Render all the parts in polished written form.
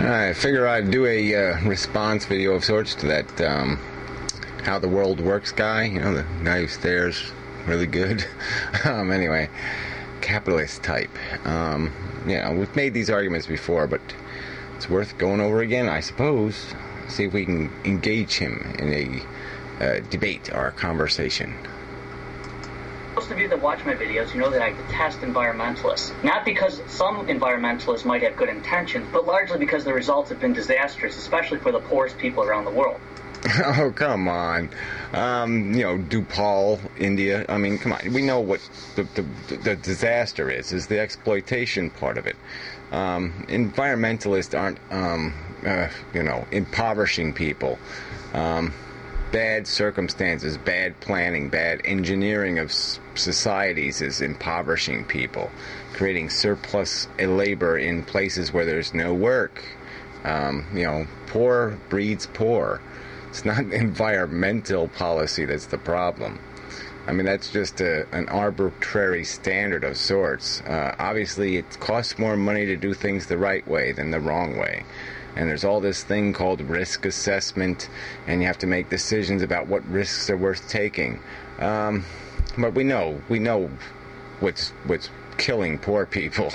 I figure I'd do a response video of sorts to that How the World Works guy. You know, the guy who stares really good. Anyway, capitalist type. You know, we've made these arguments before, but it's worth going over again, I suppose. See if we can engage him in a debate or a conversation. Most of you that watch my videos, you know that I detest environmentalists. Not because some environmentalists might have good intentions, but largely because the results have been disastrous, especially for the poorest people around the world. Oh, come on. You know, Nepal, India. I mean, come on. We know what the disaster is the exploitation part of it. Environmentalists aren't, you know, impoverishing people. Bad circumstances, bad planning, bad engineering of societies is impoverishing people, creating surplus labor in places where there's no work. You know, poor breeds poor. It's not environmental policy that's the problem. I mean, that's just an arbitrary standard of sorts. Obviously, it costs more money to do things the right way than the wrong way. And there's all this thing called risk assessment, and you have to make decisions about what risks are worth taking. But we know what's killing poor people.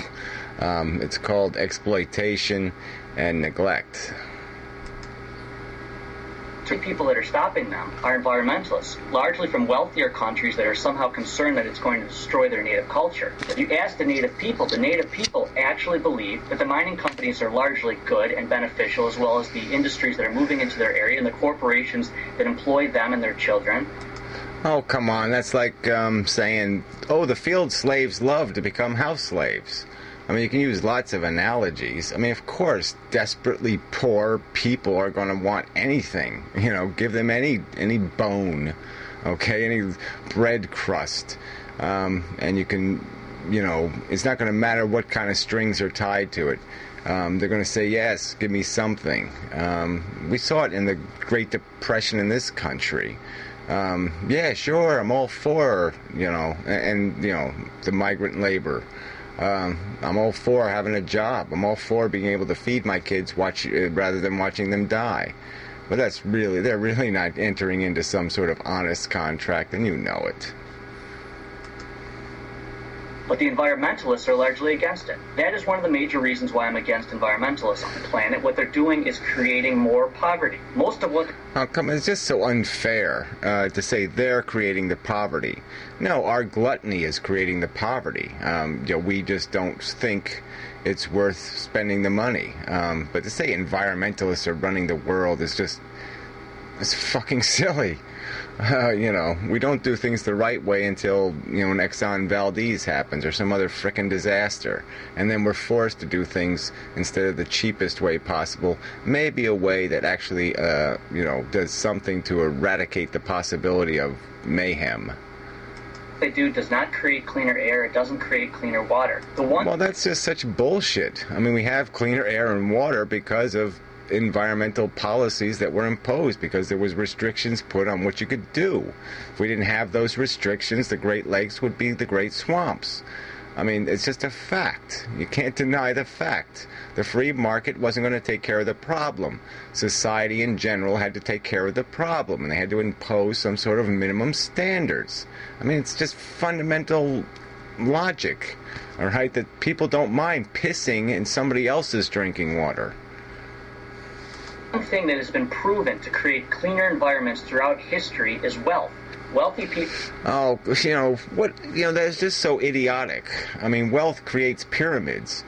It's called exploitation and neglect. The people that are stopping them are environmentalists, largely from wealthier countries that are somehow concerned that it's going to destroy their native culture. If you ask the native people actually believe that the mining companies are largely good and beneficial, as well as the industries that are moving into their area and the corporations that employ them and their children. Oh, come on. That's like saying, oh, the field slaves love to become house slaves. I mean, you can use lots of analogies. I mean, of course, desperately poor people are going to want anything. You know, give them any bone, okay, any bread crust. And you can, you know, it's not going to matter what kind of strings are tied to it. They're going to say, yes, give me something. We saw it in the Great Depression in this country. Yeah, sure, I'm all for, you know, and you know, the migrant labor. I'm all for having a job. I'm all for being able to feed my kids rather than watching them die. But they're really not entering into some sort of honest contract, and you know it. But the environmentalists are largely against it. That is one of the major reasons why I'm against environmentalists on the planet. What they're doing is creating more poverty. Most of what... Oh, come on, it's just so unfair to say they're creating the poverty. No, our gluttony is creating the poverty. You know, we just don't think it's worth spending the money. But to say environmentalists are running the world is just... it's fucking silly. You know, we don't do things the right way until, you know, an Exxon Valdez happens or some other frickin' disaster. And then we're forced to do things instead of the cheapest way possible. Maybe a way that actually, you know, does something to eradicate the possibility of mayhem. They do does not create cleaner air. It doesn't create cleaner water. Well, that's just such bullshit. I mean, we have cleaner air and water because of environmental policies that were imposed, because there was restrictions put on what you could do. If we didn't have those restrictions, the Great Lakes would be the Great Swamps. I mean, it's just a fact. You can't deny the fact. The free market wasn't going to take care of the problem. Society in general had to take care of the problem, and they had to impose some sort of minimum standards. I mean, it's just fundamental logic, all right, that people don't mind pissing in somebody else's drinking water. One thing that has been proven to create cleaner environments throughout history is wealth. Wealthy people... Oh, you know, what, you know, that's just so idiotic. I mean, wealth creates pyramids.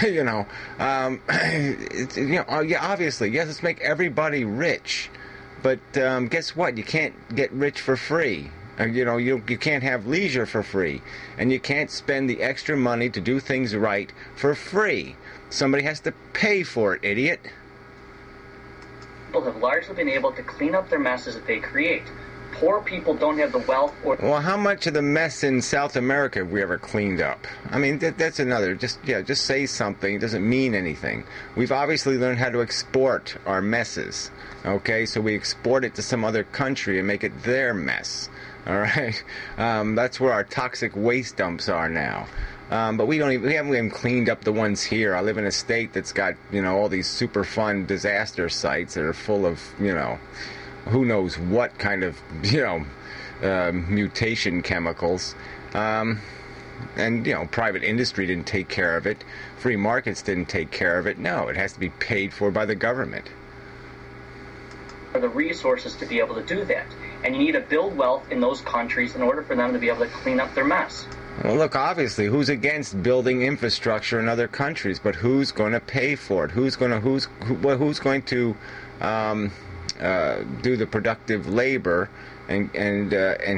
You know, you know, yeah, obviously, yes, let's make everybody rich. But guess what? You can't get rich for free. You know, you can't have leisure for free. And you can't spend the extra money to do things right for free. Somebody has to pay for it, idiot. People have largely been able to clean up their messes that they create. Poor people don't have the wealth or... Well, how much of the mess in South America have we ever cleaned up? I mean, that's another. Just say something. It doesn't mean anything. We've obviously learned how to export our messes. Okay, so we export it to some other country and make it their mess. All right, that's where our toxic waste dumps are now. But we haven't even cleaned up the ones here. I live in a state that's got, all these super fun disaster sites that are full of, who knows what kind of, mutation chemicals. And, private industry didn't take care of it. Free markets didn't take care of it. No, it has to be paid for by the government. The resources to be able to do that. And you need to build wealth in those countries in order for them to be able to clean up their mess. Well, look, obviously, who's against building infrastructure in other countries? But who's going to pay for it? Who's going to do the productive labor? And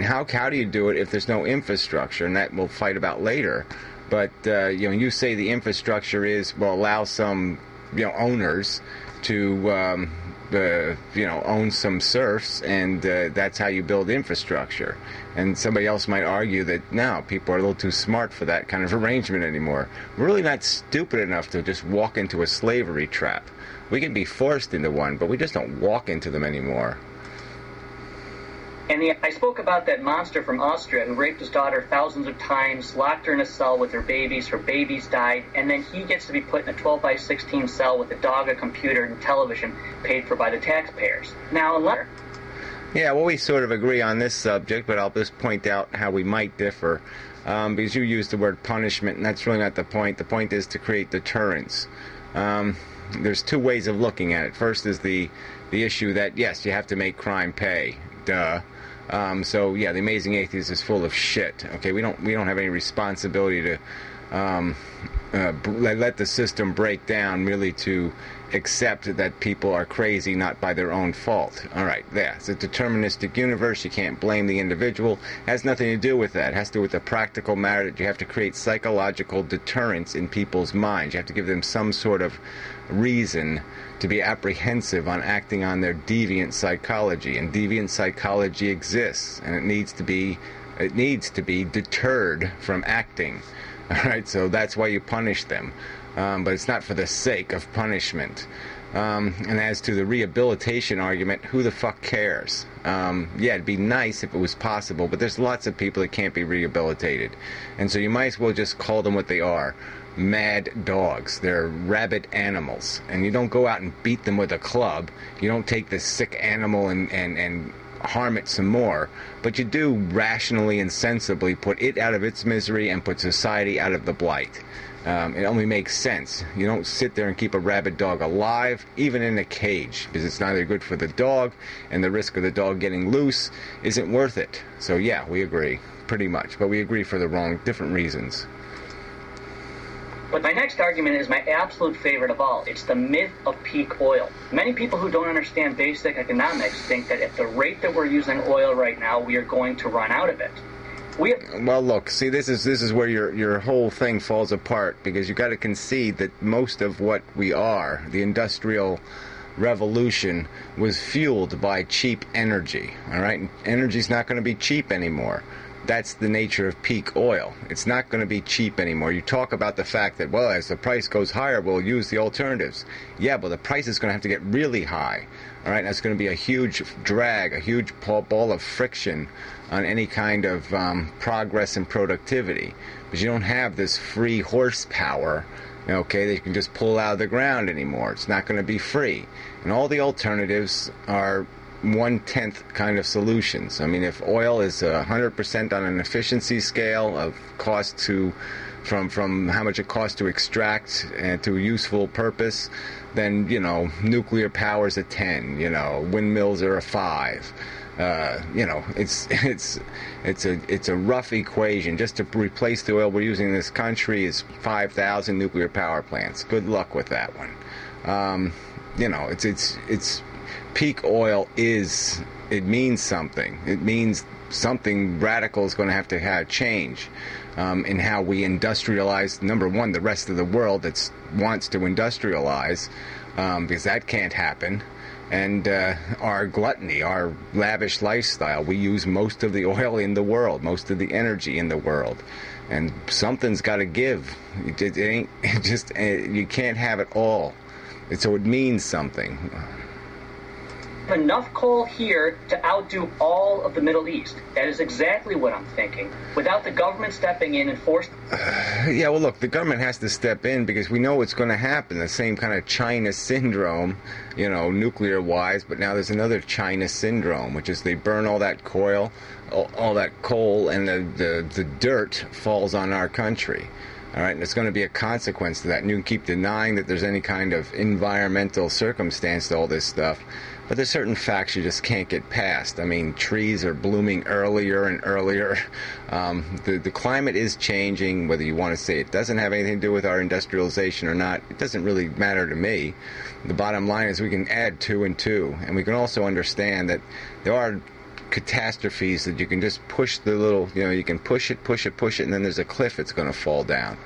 how do you do it if there's no infrastructure? And that we'll fight about later. But you say the infrastructure allow some owners to own some serfs, and that's how you build infrastructure. And somebody else might argue that now people are a little too smart for that kind of arrangement anymore. We're really not stupid enough to just walk into a slavery trap. We can be forced into one, but we just don't walk into them anymore. And I spoke about that monster from Austria who raped his daughter thousands of times, locked her in a cell with her babies died, and then he gets to be put in a 12 by 16 cell with a dog, a computer, and television paid for by the taxpayers. Now, a letter. Yeah, well, we sort of agree on this subject, but I'll just point out how we might differ. Because you used the word punishment, and that's really not the point. The point is to create deterrence. There's two ways of looking at it. First is the issue that, yes, you have to make crime pay. Duh. So yeah, the Amazing Atheist is full of shit. Okay, we don't have any responsibility to let the system break down, really, to accept that people are crazy not by their own fault. All right, yeah, it's a deterministic universe. You can't blame the individual. It has nothing to do with that. It has to do with the practical matter that you have to create psychological deterrence in people's minds. You have to give them some sort of reason to be apprehensive on acting on their deviant psychology, and deviant psychology exists, and it needs to be deterred from acting. All right, so that's why you punish them, but it's not for the sake of punishment. And as to the rehabilitation argument, who the fuck cares? Yeah, it'd be nice if it was possible, but there's lots of people that can't be rehabilitated, and so you might as well just call them what they are. Mad dogs. They're rabid animals, and you don't go out and beat them with a club. You don't take this sick animal and harm it some more, but you do rationally and sensibly put it out of its misery and put society out of the blight. It only makes sense. You don't sit there and keep a rabid dog alive, even in a cage, because it's neither good for the dog, and the risk of the dog getting loose isn't worth it. So yeah, we agree, pretty much, but we agree for the different reasons. But my next argument is my absolute favorite of all. It's the myth of peak oil. Many people who don't understand basic economics think that at the rate that we're using oil right now, we are going to run out of it. Well, look, see, this is where your whole thing falls apart, because you got to concede that most of what we are, the industrial revolution, was fueled by cheap energy. All right, energy's not going to be cheap anymore. That's the nature of peak oil. It's not going to be cheap anymore. You talk about the fact that, well, as the price goes higher, we'll use the alternatives. Yeah, but the price is going to have to get really high. All right, that's going to be a huge drag, a huge ball of friction on any kind of progress and productivity. Because you don't have this free horsepower, okay, that you can just pull out of the ground anymore. It's not going to be free. And all the alternatives are 1/10 kind of solutions. I mean, if oil is 100% on an efficiency scale of cost to, from how much it costs to extract to a useful purpose, then, nuclear power is a 10, windmills are a 5. It's a rough equation. Just to replace the oil we're using in this country is 5,000 nuclear power plants. Good luck with that one. It's peak oil it means something. It means something radical is going to have change in how we industrialize, number one, the rest of the world that wants to industrialize, because that can't happen. And our gluttony, our lavish lifestyle. We use most of the oil in the world, most of the energy in the world. And something's got to give. You can't have it all. So it means something. Enough coal here to outdo all of the Middle East. That is exactly what I'm thinking. Without the government stepping in and forcing... Yeah, well, look, the government has to step in because we know what's going to happen. The same kind of China syndrome, nuclear-wise, but now there's another China syndrome, which is they burn all that coal, and the dirt falls on our country. All right, and it's going to be a consequence to that. And you can keep denying that there's any kind of environmental circumstance to all this stuff. But there's certain facts you just can't get past. I mean, trees are blooming earlier and earlier. The climate is changing, whether you want to say it doesn't have anything to do with our industrialization or not. It doesn't really matter to me. The bottom line is we can add 2 and 2. And we can also understand that there are catastrophes that you can just push the little, you can push it, and then there's a cliff that's going to fall down.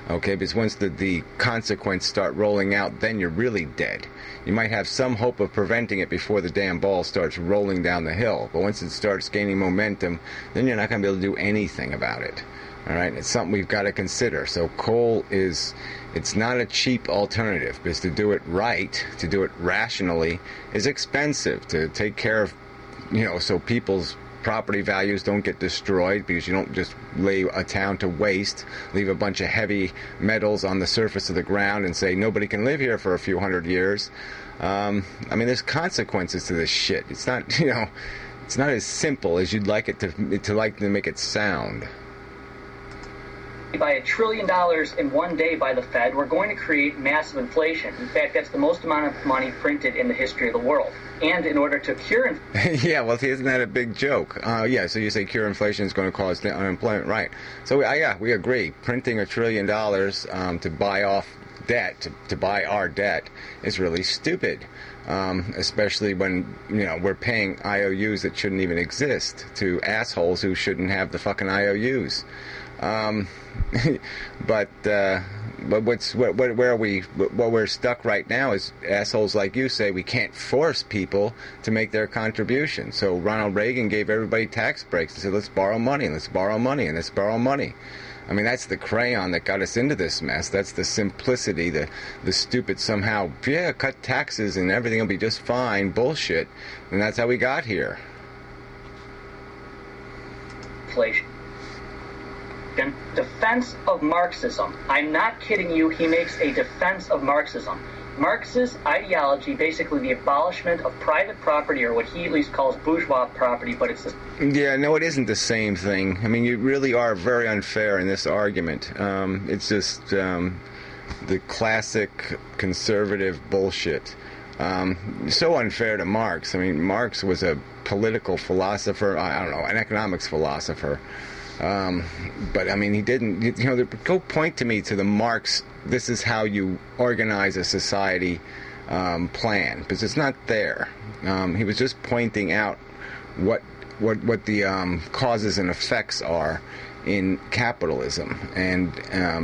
Okay, because once the consequences start rolling out, then you're really dead. You might have some hope of preventing it before the damn ball starts rolling down the hill. But once it starts gaining momentum, then you're not going to be able to do anything about it. All right, it's something we've got to consider. So coal it's not a cheap alternative, because to do it right, to do it rationally, is expensive. To take care of, so people's property values don't get destroyed, because you don't just lay a town to waste, leave a bunch of heavy metals on the surface of the ground and say nobody can live here for a few hundred years. There's consequences to this shit. It's not, it's not as simple as you'd like it to make it sound. By $1 trillion in one day by the Fed, we're going to create massive inflation. In fact, that's the most amount of money printed in the history of the world. And in order to cure inflation... Yeah, well, isn't that a big joke? So you say cure inflation is going to cause unemployment, right. So, we agree. Printing $1 trillion to buy off debt, to buy our debt, is really stupid. Especially when, we're paying IOUs that shouldn't even exist to assholes who shouldn't have the fucking IOUs. But where we're stuck right now is assholes like you say we can't force people to make their contribution. So Ronald Reagan gave everybody tax breaks and said, let's borrow money, and let's borrow money, and let's borrow money. I mean, that's the crayon that got us into this mess. That's the simplicity, the stupid somehow, cut taxes and everything will be just fine bullshit. And that's how we got here. Inflation. Defense of Marxism. I'm not kidding you. He makes a defense of Marxism. Marx's ideology, basically the abolishment of private property, or what he at least calls bourgeois property, but it's... Yeah, no, it isn't the same thing. I mean, you really are very unfair in this argument. It's just the classic conservative bullshit. So unfair to Marx. I mean, Marx was a political philosopher, an economics philosopher. But I mean, he didn't, go point to me to the Marx, this is how you organize a society plan, because it's not there. He was just pointing out what the causes and effects are in capitalism, and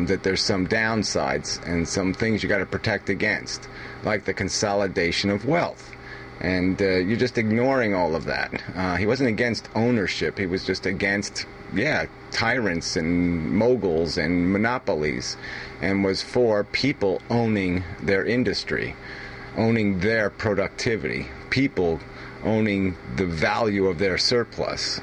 that there's some downsides and some things you got to protect against, like the consolidation of wealth. And you're just ignoring all of that. He wasn't against ownership. He was just against, tyrants and moguls and monopolies, and was for people owning their industry, owning their productivity, people owning the value of their surplus.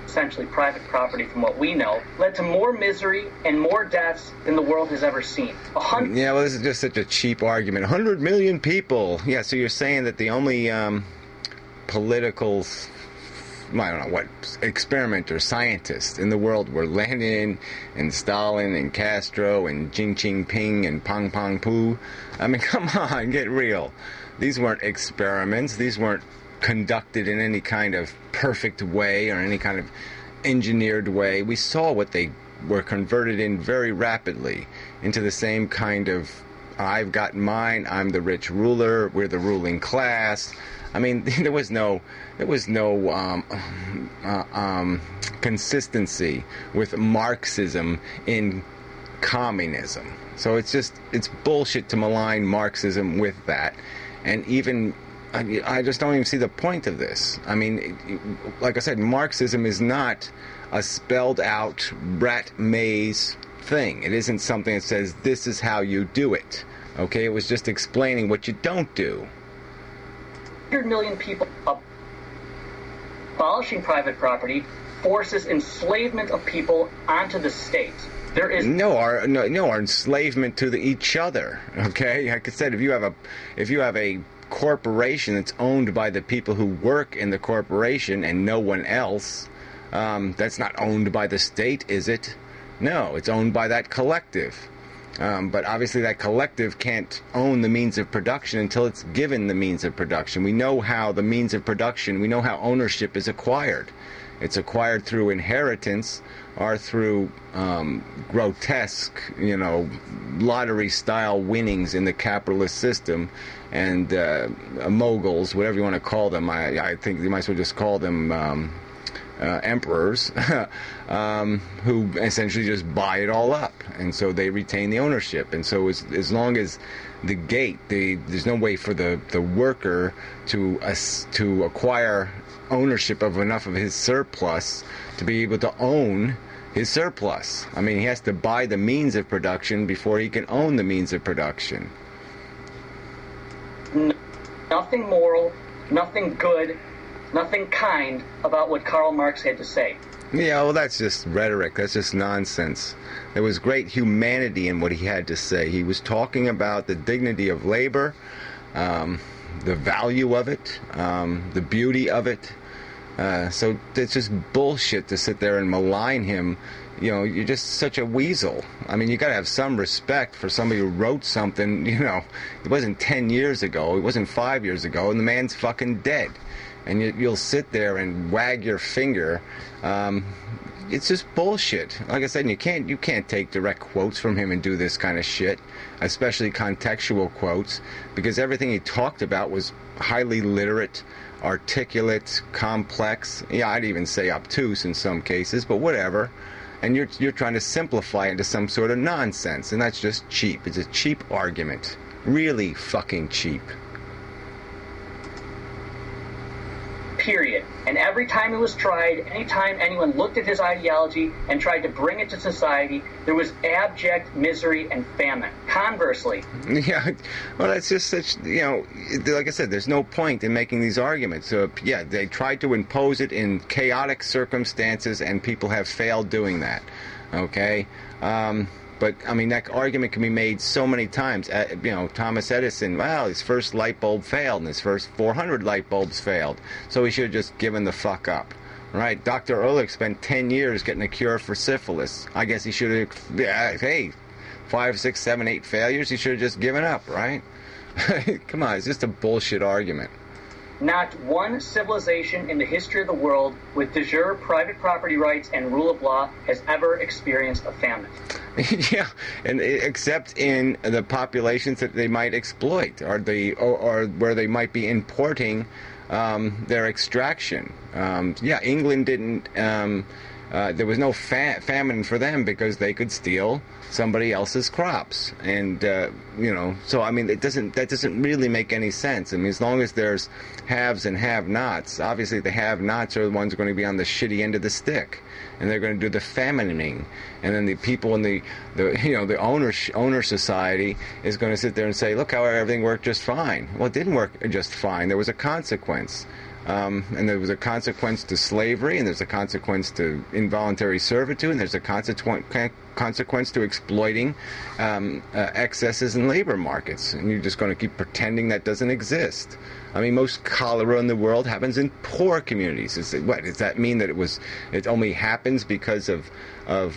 Essentially private property, from what we know, led to more misery and more deaths than the world has ever seen. Yeah, well, this is just such a cheap argument. 100 million people. Yeah, so you're saying that the only political, experimenters, scientists in the world were Lenin and Stalin and Castro and Xi Jinping and Pang Pang Pu. I mean, come on, get real. These weren't experiments. These weren't conducted in any kind of perfect way or any kind of engineered way. We saw what they were converted in very rapidly into the same kind of, I've got mine, I'm the rich ruler, we're the ruling class, I mean, there was no consistency with Marxism in communism. So it's bullshit to malign Marxism with that. And even, I just don't even see the point of this. I mean, like I said, Marxism is not a spelled out rat maze thing. It isn't something that says this is how you do it. Okay, it was just explaining what you don't do. 100 million people abolishing private property forces enslavement of people onto the state. There is our enslavement to each other. Okay, like I said, if you have a corporation that's owned by the people who work in the corporation and no one else, that's not owned by the state, is it? No, it's owned by that collective. But obviously that collective can't own the means of production until it's given the means of production. We know how the means of production, we know how ownership is acquired. It's acquired through inheritance or through grotesque, lottery-style winnings in the capitalist system, and moguls, whatever you want to call them. I think you might as well just call them emperors, who essentially just buy it all up, and so they retain the ownership. And so as long as the gate, there's no way for the worker to acquire ownership of enough of his surplus to be able to own his surplus. I mean, he has to buy the means of production before he can own the means of production. Nothing moral, nothing good, nothing kind about what Karl Marx had to say. Yeah, well, that's just rhetoric. That's just nonsense. There was great humanity in what he had to say. He was talking about the dignity of labor, the value of it, the beauty of it. So it's just bullshit to sit there and malign him. You're just such a weasel. I mean, you got to have some respect for somebody who wrote something, it wasn't 10 years ago, it wasn't 5 years ago, and the man's fucking dead. And you'll sit there and wag your finger. It's just bullshit. Like I said, you can't take direct quotes from him and do this kind of shit, especially contextual quotes, because everything he talked about was highly literate, articulate, complex. Yeah, I'd even say obtuse in some cases, but whatever. And you're trying to simplify it into some sort of nonsense, and that's just cheap. It's a cheap argument. Really fucking cheap. Period. And every time it was tried, anytime anyone looked at his ideology and tried to bring it to society, there was abject misery and famine. Conversely. Yeah, well, that's just such, like I said, there's no point in making these arguments. So, yeah, they tried to impose it in chaotic circumstances, and people have failed doing that. Okay? But, I mean, that argument can be made so many times. Thomas Edison, well, his first light bulb failed, and his first 400 light bulbs failed. So he should have just given the fuck up. Right? Dr. Ehrlich spent 10 years getting a cure for syphilis. I guess he should have, 5, 6, 7, 8 failures, he should have just given up, right? Come on, it's just a bullshit argument. Not one civilization in the history of the world with de jure private property rights and rule of law has ever experienced a famine. Yeah, and except in the populations that they might exploit, or where they might be importing their extraction. England didn't. There was no famine for them because they could steal somebody else's crops, and so I mean, that doesn't really make any sense. I mean, as long as there's haves and have-nots, obviously the have-nots are the ones who are going to be on the shitty end of the stick, and they're going to do the famining, and then the people in the owner society is going to sit there and say, look how everything worked just fine. Well, it didn't work just fine. There was a consequence. And there was a consequence to slavery, and there's a consequence to involuntary servitude, and there's a consequence to exploiting excesses in labor markets. And you're just going to keep pretending that doesn't exist. I mean, most cholera in the world happens in poor communities. What does that mean? That it only happens because because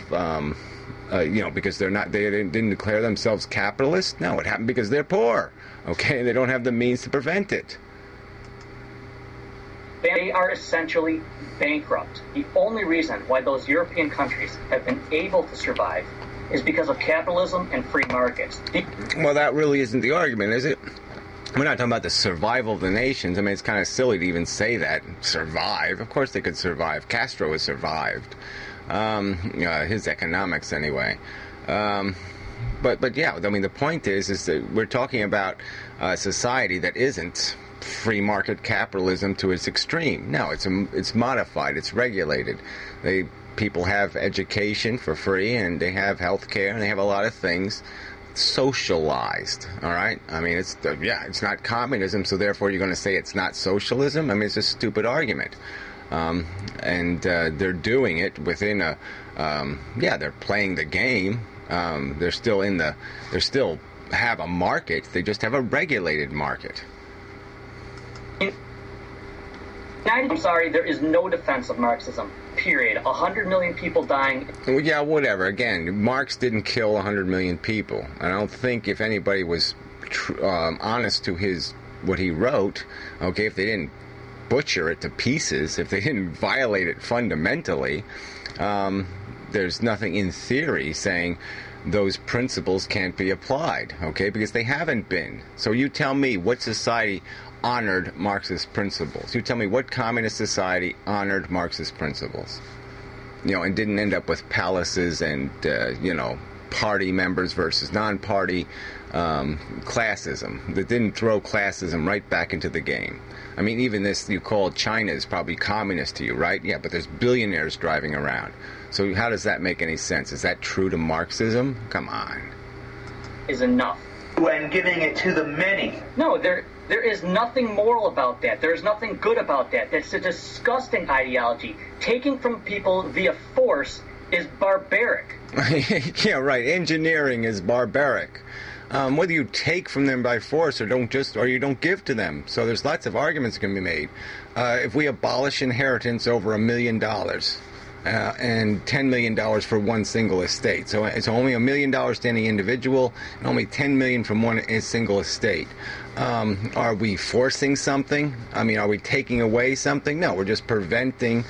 they didn't declare themselves capitalists? No, it happened because they're poor. Okay, and they don't have the means to prevent it. They are essentially bankrupt. The only reason why those European countries have been able to survive is because of capitalism and free markets. Well, that really isn't the argument, is it? we're not talking about the survival of the nations. I mean, it's kind of silly to even say that. Survive. Of course they could survive. Castro has survived. His economics, anyway. But yeah, I mean, the point is that we're talking about a society that isn't free market capitalism to its extreme. No, it's modified. It's regulated. People have education for free, and they have health care, and they have a lot of things socialized. All right, I mean, it's not communism, so therefore you're going to say it's not socialism. I mean, it's a stupid argument. And they're doing it within they're playing the game. They're still have a market. They just have a regulated market. I'm sorry, there is no defense of Marxism. Period. 100 million people dying. Well, yeah, whatever. Again, Marx didn't kill 100 million people. I don't think if anybody was honest to what he wrote, okay, if they didn't butcher it to pieces, if they didn't violate it fundamentally, there's nothing in theory saying those principles can't be applied, okay, because they haven't been. So you tell me what society honored Marxist principles. You tell me what communist society honored Marxist principles, and didn't end up with palaces and, party members versus non-party classism, that didn't throw classism right back into the game. I mean, even this you call China is probably communist to you, right? Yeah, but there's billionaires driving around. So how does that make any sense? Is that true to Marxism? Come on. Is enough. When giving it to the many. No, there is nothing moral about that. There is nothing good about that. That's a disgusting ideology. Taking from people via force is barbaric. Yeah, right. Engineering is barbaric. Whether you take from them by force or you don't give to them. So there's lots of arguments that can be made. If we abolish inheritance over $1 million and $10 million for one single estate, so it's only $1 million to any individual and only $10 million from one single estate. Are we forcing something? I mean, are we taking away something? No, we're just preventing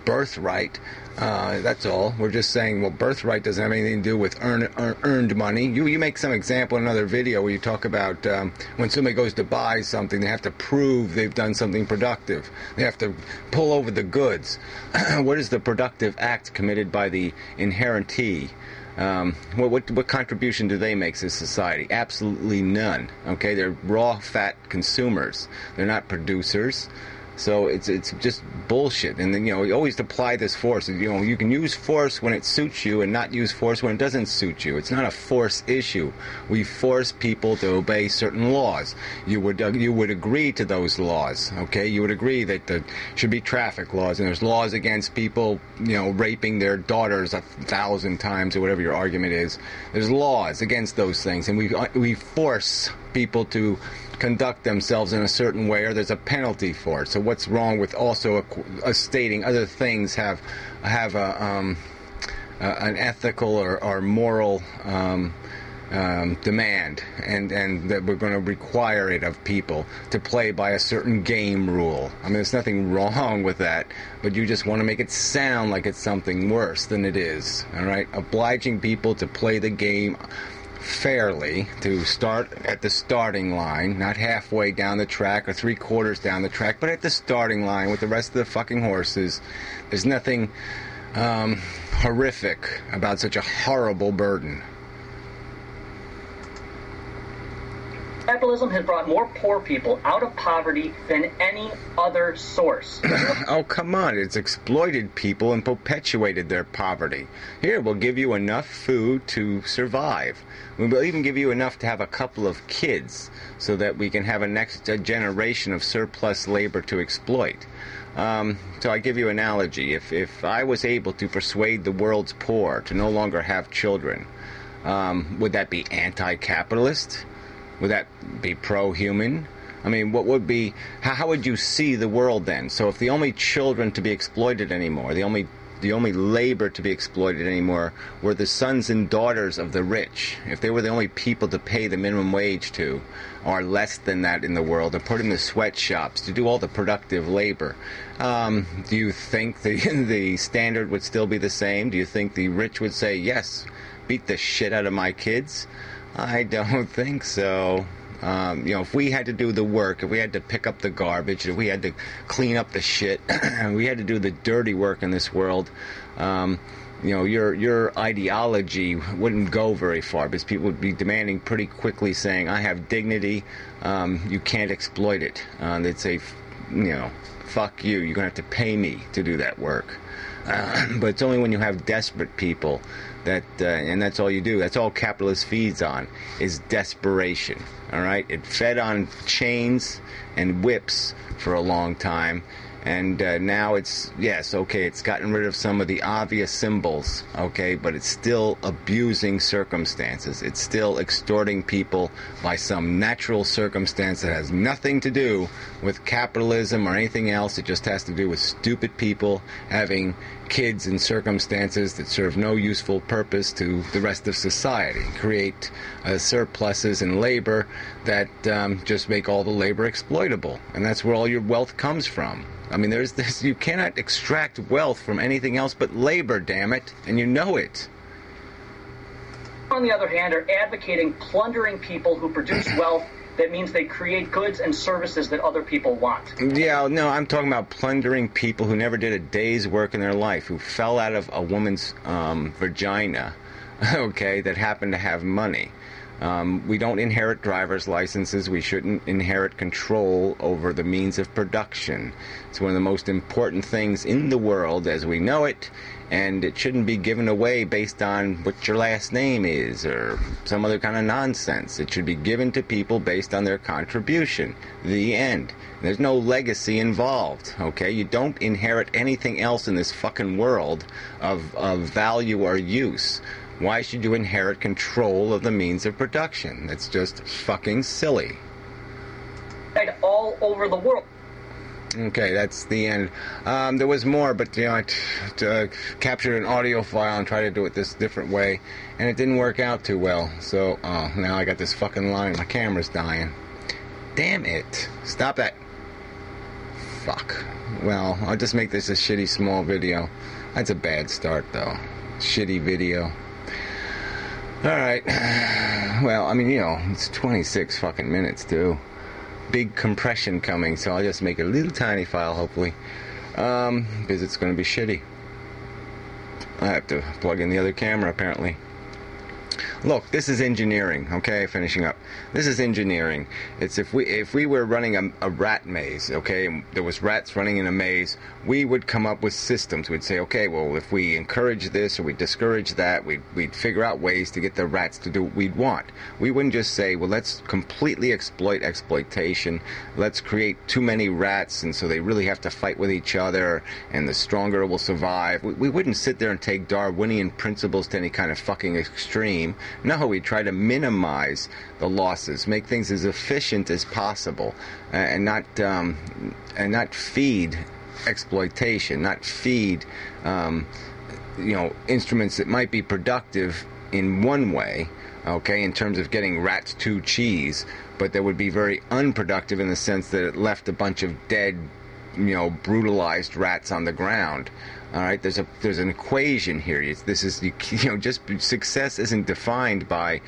birthright. That's all. We're just saying, well, birthright doesn't have anything to do with earned money. You make some example in another video where you talk about when somebody goes to buy something, they have to prove they've done something productive. They have to pull over the goods. What is the productive act committed by the inherentee? What contribution do they make to society? Absolutely none. Okay, they're raw fat consumers. They're not producers. So it's just bullshit. And then, you always apply this force. You can use force when it suits you and not use force when it doesn't suit you. It's not a force issue. We force people to obey certain laws. You would agree to those laws, okay? You would agree that there should be traffic laws, and there's laws against people, raping their daughters 1,000 times or whatever your argument is. There's laws against those things, and we force people to conduct themselves in a certain way, or there's a penalty for it. So what's wrong with also stating other things have an ethical or moral demand, and that we're going to require it of people to play by a certain game rule? I mean, there's nothing wrong with that, but you just want to make it sound like it's something worse than it is. All right, obliging people to play the game fairly, to start at the starting line, not halfway down the track or 3/4 down the track, but at the starting line with the rest of the fucking horses. There's nothing horrific about such a horrible burden. Capitalism has brought more poor people out of poverty than any other source. Oh, come on. It's exploited people and perpetuated their poverty. Here, we'll give you enough food to survive. We'll even give you enough to have a couple of kids so that we can have a next generation of surplus labor to exploit. So I give you an analogy. If I was able to persuade the world's poor to no longer have children, would that be anti-capitalist? Would that be pro-human? I mean, what would be, how would you see the world then? So if the only children to be exploited anymore, the only labor to be exploited anymore were the sons and daughters of the rich, if they were the only people to pay the minimum wage to, or less than that in the world, and put in the sweatshops to do all the productive labor, do you think the standard would still be the same? Do you think the rich would say, yes, beat the shit out of my kids? I don't think so. If we had to do the work, if we had to pick up the garbage, if we had to clean up the shit, we had to do the dirty work in this world, your ideology wouldn't go very far, because people would be demanding pretty quickly, saying, I have dignity, you can't exploit it. They'd say, fuck you, you're going to have to pay me to do that work. But it's only when you have desperate people that, and that's all you do, that's all capitalist feeds on, is desperation. All right? It fed on chains and whips for a long time. And now it's gotten rid of some of the obvious symbols, okay, but it's still abusing circumstances. It's still extorting people by some natural circumstance that has nothing to do with capitalism or anything else. It just has to do with stupid people having kids in circumstances that serve no useful purpose to the rest of society. Create surpluses in labor that just make all the labor exploitable. And that's where all your wealth comes from. I mean, there's this, you cannot extract wealth from anything else but labor, damn it, and you know it. On the other hand, are advocating plundering people who produce wealth that means they create goods and services that other people want. Yeah, no, I'm talking about plundering people who never did a day's work in their life, who fell out of a woman's vagina, okay, that happened to have money. We don't inherit driver's licenses. We shouldn't inherit control over the means of production. It's one of the most important things in the world as we know it, and it shouldn't be given away based on what your last name is or some other kind of nonsense. It should be given to people based on their contribution. The end. There's no legacy involved, okay? You don't inherit anything else in this fucking world of value or use. Why should you inherit control of the means of production? That's just fucking silly. All over the world. Okay, that's the end. There was more, but I captured an audio file and tried to do it this different way, and it didn't work out too well. So now I got this fucking line. My camera's dying. Damn it! Stop that. Fuck. Well, I'll just make this a shitty small video. That's a bad start, though. Shitty video. Alright. Well, I mean, it's 26 fucking minutes, too. Big compression coming, so I'll just make a little tiny file, hopefully. Because it's going to be shitty. I have to plug in the other camera, apparently. Look, this is engineering, okay? Finishing up. This is engineering. It's if we were running a rat maze, okay, and there was rats running in a maze, we would come up with systems. We'd say, okay, well, if we encourage this or we discourage that, we'd figure out ways to get the rats to do what we'd want. We wouldn't just say, well, let's completely exploit exploitation. Let's create too many rats, and so they really have to fight with each other, and the stronger will survive. We wouldn't sit there and take Darwinian principles to any kind of fucking extreme. No, we try to minimize the losses, make things as efficient as possible, and not feed exploitation, not feed instruments that might be productive in one way, okay, in terms of getting rats to cheese, but that would be very unproductive in the sense that it left a bunch of dead, brutalized rats on the ground. All right, there's an equation here. Just success isn't defined by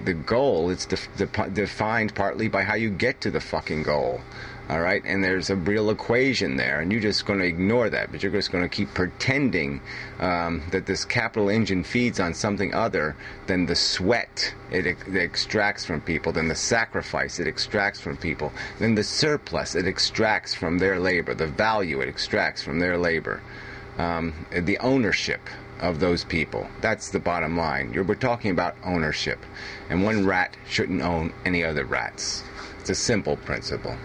the goal. It's defined partly by how you get to the fucking goal. All right, and there's a real equation there, and you're just going to ignore that, but you're just going to keep pretending that this capital engine feeds on something other than the sweat it extracts from people, than the sacrifice it extracts from people, than the surplus it extracts from their labor, the value it extracts from their labor. The ownership of those people. That's the bottom line. We're talking about ownership. And one rat shouldn't own any other rats. It's a simple principle.